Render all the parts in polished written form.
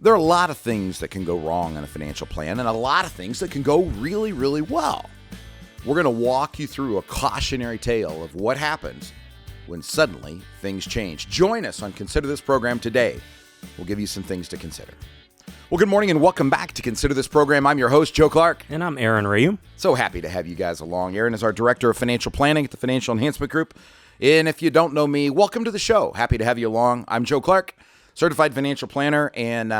There are a lot of things that can go wrong in a financial plan and a lot of things that can go really, really well. We're going to walk you through a cautionary tale of what happens when suddenly things change. Join us on Consider This Program today. We'll give you some things to consider. Well, good morning and welcome back to Consider This Program. I'm your host, Joe Clark. And I'm Aaron Rheaume. So happy to have you guys along. Aaron is our Director of Financial Planning at the Financial Enhancement Group. And if you don't know me, welcome to the show. Happy to have you along. I'm Joe Clark, certified financial planner, and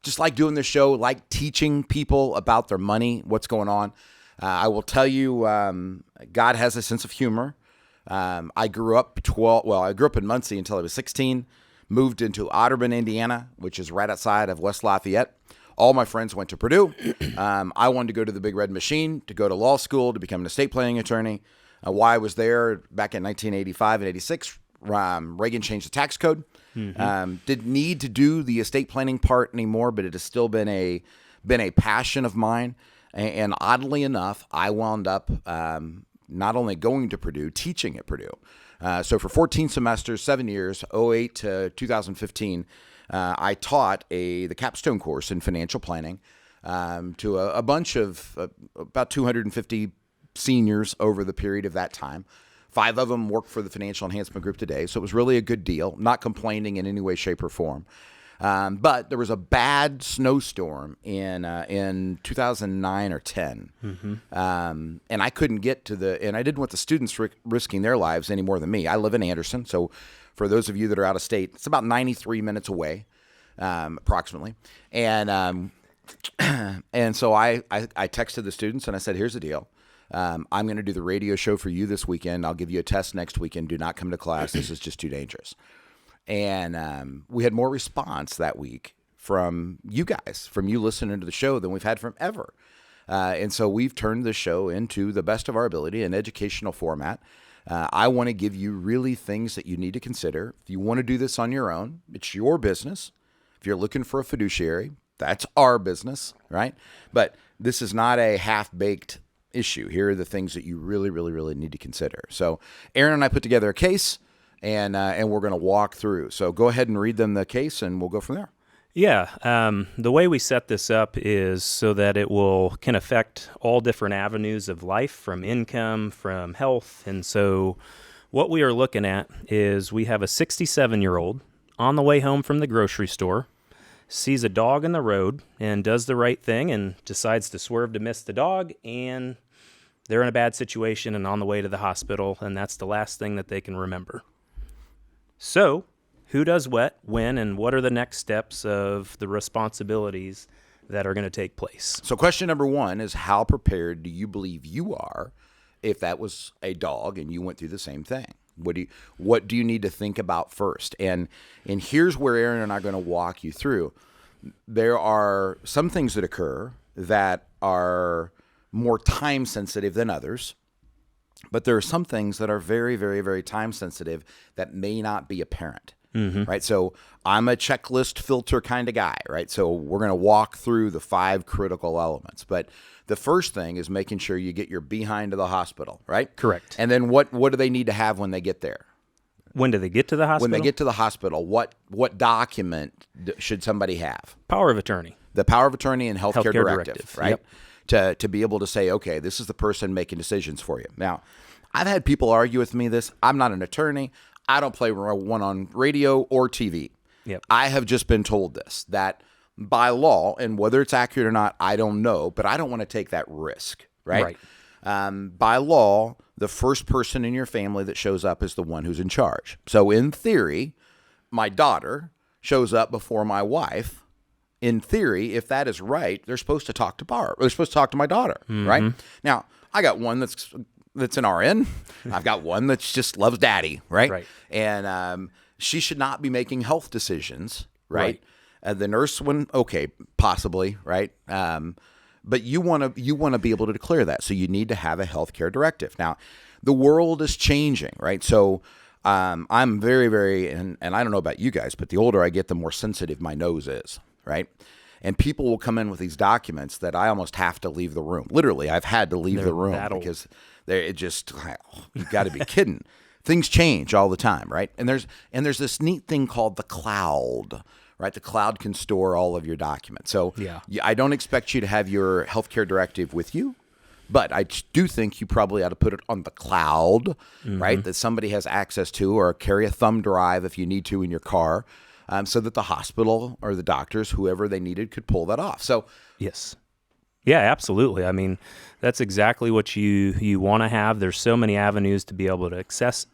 just like doing this show, like teaching people about their money, what's going on. I will tell you, God has a sense of humor. I grew up in Muncie until I was 16, moved into Otterburn, Indiana, which is right outside of West Lafayette. All my friends went to Purdue. I wanted to go to the Big Red Machine, to go to law school, to become an estate planning attorney. While I was there back in 1985 and 86, Reagan changed the tax code. Didn't need to do the estate planning part anymore, but it has still been a passion of mine. And oddly enough, I wound up not only going to Purdue, teaching at Purdue. So for 14 semesters, 7 years, 2008 to 2015, I taught the capstone course in financial planning to a bunch of about 250 seniors over the period of that time. 5 of them work for the Financial Enhancement Group today, so it was really a good deal. Not complaining in any way, shape, or form. But there was a bad snowstorm in 2009 or 10, and I couldn't get to and I didn't want the students risking their lives any more than me. I live in Anderson, so for those of you that are out of state, it's about 93 minutes away, approximately. And so I texted the students and I said, "Here's the deal. I'm going to do the radio show for you this weekend. I'll give you a test next weekend. Do not come to class. This is just too dangerous." And we had more response that week from you guys, from you listening to the show than we've had from ever. And so we've turned the show into the best of our ability, an educational format. I want to give you really things that you need to consider. If you want to do this on your own, it's your business. If you're looking for a fiduciary, that's our business, right? But this is not a half-baked issue. Here are the things that you really, really, really need to consider. So Aaron and I put together a case, and we're going to walk through. So go ahead and read them the case, and we'll go from there. Yeah, the way we set this up is so that it can affect all different avenues of life, from income, from health. And so what we are looking at is we have a 67-year-old on the way home from the grocery store, sees a dog in the road and does the right thing and decides to swerve to miss the dog, and they're in a bad situation and on the way to the hospital, and that's the last thing that they can remember. So, who does what, when, and what are the next steps of the responsibilities that are going to take place? So question number 1 is, how prepared do you believe you are if that was a dog and you went through the same thing? What do you need to think about first? And here's where Aaron and I are going to walk you through. There are some things that occur that are more time sensitive than others, but there are some things that are very, very, very time sensitive that may not be apparent, right? So I'm a checklist filter kind of guy, right? So we're going to walk through the 5 critical elements, but the first thing is making sure you get your behind to the hospital, right? Correct. And then what do they need to have when they get there? When do they get to the hospital? When they get to the hospital, what document should somebody have? Power of attorney. The power of attorney and healthcare directive, right? Yep. To be able to say, okay, this is the person making decisions for you. Now, I've had people argue with me this. I'm not an attorney. I don't play one on radio or TV. Yep. I have just been told this, that by law, and whether it's accurate or not, I don't know, but I don't want to take that risk, right? By law, the first person in your family that shows up is the one who's in charge. So in theory, my daughter shows up before my wife. In theory, if that is right, they're supposed to talk to They're supposed to talk to my daughter, right? Now, I got one that's an RN. I've got one that just loves daddy, right? And she should not be making health decisions, right? The nurse one, okay, possibly, right? But you want to be able to declare that, so you need to have a healthcare directive. Now, the world is changing, right? So I'm very, very, and I don't know about you guys, but the older I get, the more sensitive my nose is, right? And people will come in with these documents that I almost have to leave the room. Literally, I've had to leave the room because it just, you've got to be kidding. Things change all the time, right? And there's this neat thing called the cloud, right? The cloud can store all of your documents. So Yeah. I don't expect you to have your healthcare directive with you, but I do think you probably ought to put it on the cloud, right? That somebody has access to, or carry a thumb drive if you need to in your car, so that the hospital or the doctors, whoever they needed, could pull that off. So Yes. Yeah, absolutely. I mean, that's exactly what you want to have. There's so many avenues to be able to access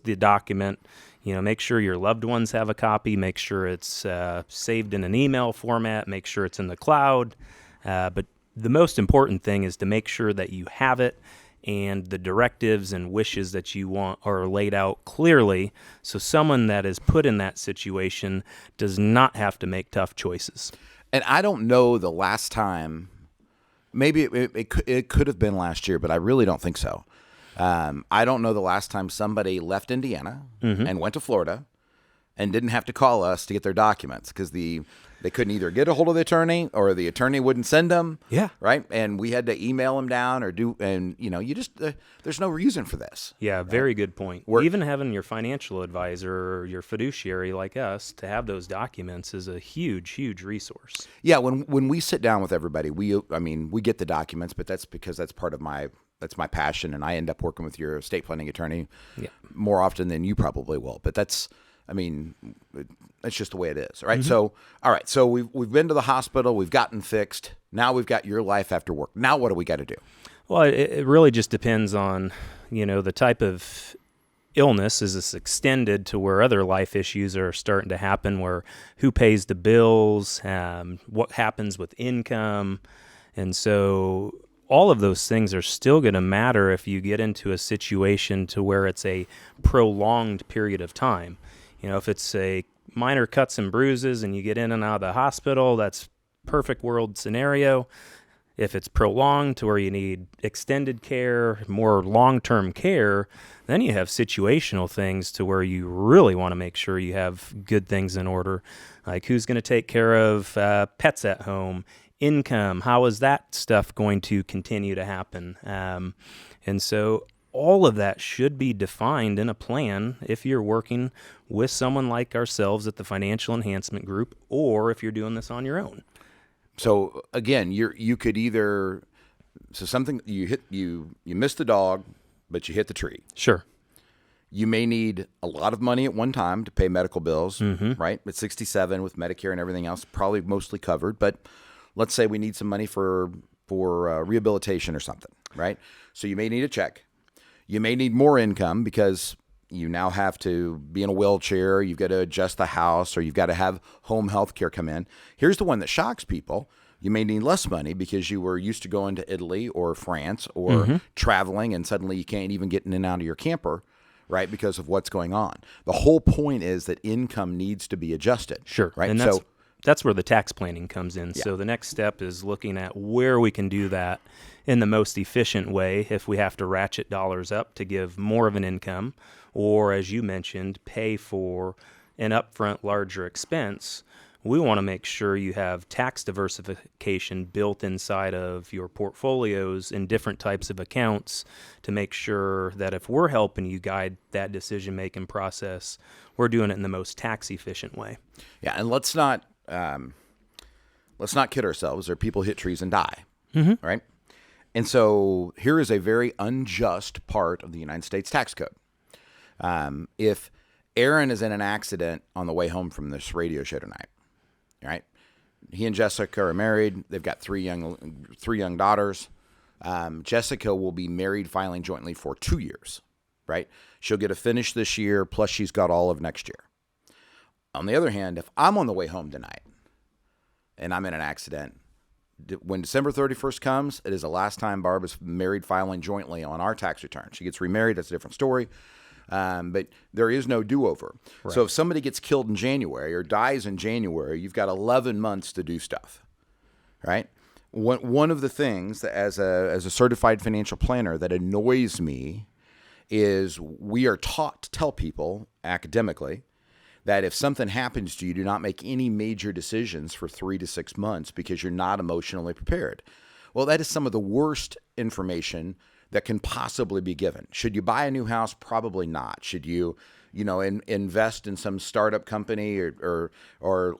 the document. Make sure your loved ones have a copy. Make sure it's saved in an email format. Make sure it's in the cloud. But the most important thing is to make sure that you have it, and the directives and wishes that you want are laid out clearly, so someone that is put in that situation does not have to make tough choices. And I don't know the last time. Maybe it could have been last year, but I really don't think so. I don't know the last time somebody left Indiana and went to Florida and didn't have to call us to get their documents, because they couldn't either get a hold of the attorney, or the attorney wouldn't send them. Yeah. Right. And we had to email them down you just there's no reason for this. Yeah, very good point. Even having your financial advisor or your fiduciary like us to have those documents is a huge, huge resource. Yeah. When we sit down with everybody, we get the documents, but that's because that's my passion, and I end up working with your estate planning attorney more often than you probably will. But that's just the way it is, right? So, all right. So we've been to the hospital, we've gotten fixed. Now we've got your life after work. Now what do we got to do? Well, it really just depends on, the type of illness. Is this extended to where other life issues are starting to happen, where who pays the bills, what happens with income. And so all of those things are still going to matter if you get into a situation to where it's a prolonged period of time. If it's a minor cuts and bruises and you get in and out of the hospital, that's perfect world scenario. If it's prolonged to where you need extended care, more long-term care, then you have situational things to where you really want to make sure you have good things in order, like who's going to take care of pets at home, income, how is that stuff going to continue to happen? And so all of that should be defined in a plan if you're working with someone like ourselves at the Financial Enhancement Group, or if you're doing this on your own. So again, you could either something you missed the dog, but you hit the tree. Sure. You may need a lot of money at one time to pay medical bills, right? At 67 with Medicare and everything else, probably mostly covered. But let's say we need some money for rehabilitation or something, right? So you may need a check. You may need more income because you now have to be in a wheelchair, you've got to adjust the house, or you've got to have home health care come in. Here's the one that shocks people. You may need less money because you were used to going to Italy or France or traveling, and suddenly you can't even get in and out of your camper, right, because of what's going on. The whole point is that income needs to be adjusted. Sure. Right? And that's where the tax planning comes in. Yeah. So the next step is looking at where we can do that in the most efficient way, if we have to ratchet dollars up to give more of an income, or, as you mentioned, pay for an upfront larger expense. We want to make sure you have tax diversification built inside of your portfolios in different types of accounts to make sure that if we're helping you guide that decision-making process, we're doing it in the most tax-efficient way. Yeah, and let's not kid ourselves. There are people who hit trees and die, right? And so here is a very unjust part of the United States tax code. If Aaron is in an accident on the way home from this radio show tonight, right? He and Jessica are married. They've got three young daughters. Jessica will be married filing jointly for 2 years, right? She'll get a finish this year, plus she's got all of next year. On the other hand, if I'm on the way home tonight and I'm in an accident, when December 31st comes, it is the last time Barb is married filing jointly on our tax return. She gets remarried. That's a different story. But there is no do-over. Right. So if somebody gets killed in January or dies in January, you've got 11 months to do stuff, right? One of the things that as a certified financial planner that annoys me is we are taught to tell people academically that if something happens to you, do not make any major decisions for 3 to 6 months because you're not emotionally prepared. Well, that is some of the worst information that can possibly be given. Should you buy a new house? Probably not. Should you invest in some startup company or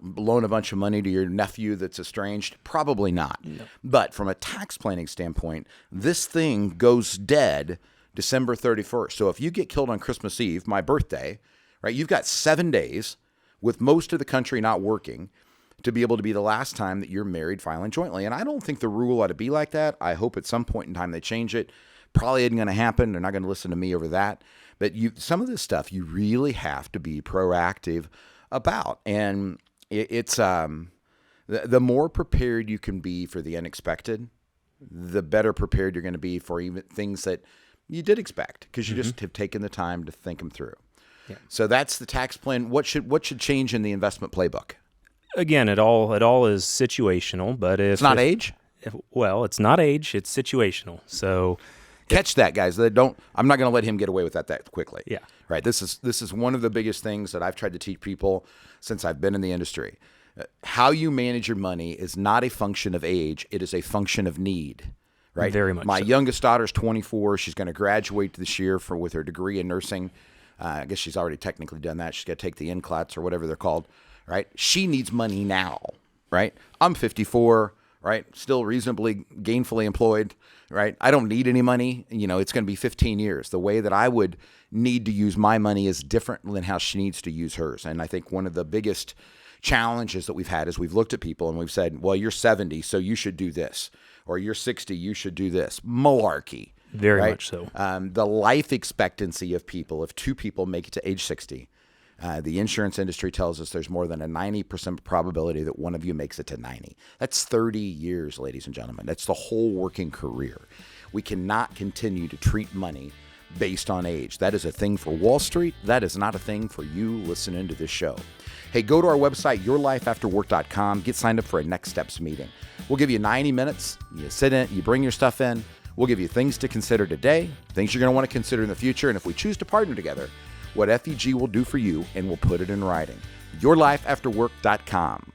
loan a bunch of money to your nephew that's estranged? Probably not. No. But from a tax planning standpoint, this thing goes dead December 31st. So if you get killed on Christmas Eve, my birthday, right, you've got 7 days with most of the country not working to be able to be the last time that you're married filing jointly. And I don't think the rule ought to be like that. I hope at some point in time they change it. Probably isn't going to happen. They're not going to listen to me over that. But some of this stuff you really have to be proactive about. And it's the more prepared you can be for the unexpected, the better prepared you're going to be for even things that you did expect, because you just have taken the time to think them through. Yeah. So that's the tax plan. What should change in the investment playbook? Again, it all is situational, but it's not age. It's not age. It's situational. So catch that, guys. I'm not going to let him get away with that quickly. Yeah. Right. This is one of the biggest things that I've tried to teach people since I've been in the industry. How you manage your money is not a function of age. It is a function of need. Right. Very much. My so. youngest daughter's 24. She's going to graduate this year with her degree in nursing. I guess she's already technically done that. She's got to take the NCLEX or whatever they're called. Right. She needs money now. Right. I'm 54. Right. Still reasonably gainfully employed. Right. I don't need any money. It's going to be 15 years. The way that I would need to use my money is different than how she needs to use hers. And I think one of the biggest challenges that we've had is we've looked at people and we've said, well, you're 70, so you should do this. Or you're 60, you should do this. Malarkey. Very much so. The life expectancy of people, if two people make it to age 60, the insurance industry tells us there's more than a 90% probability that one of you makes it to 90. That's 30 years, ladies and gentlemen. That's the whole working career. We cannot continue to treat money based on age. That is a thing for Wall Street. That is not a thing for you listening to this show. Hey, go to our website, yourlifeafterwork.com. Get signed up for a Next Steps meeting. We'll give you 90 minutes. You sit in, you bring your stuff in. We'll give you things to consider today, things you're going to want to consider in the future. And if we choose to partner together, what FEG will do for you, and we'll put it in writing. yourlifeafterwork.com.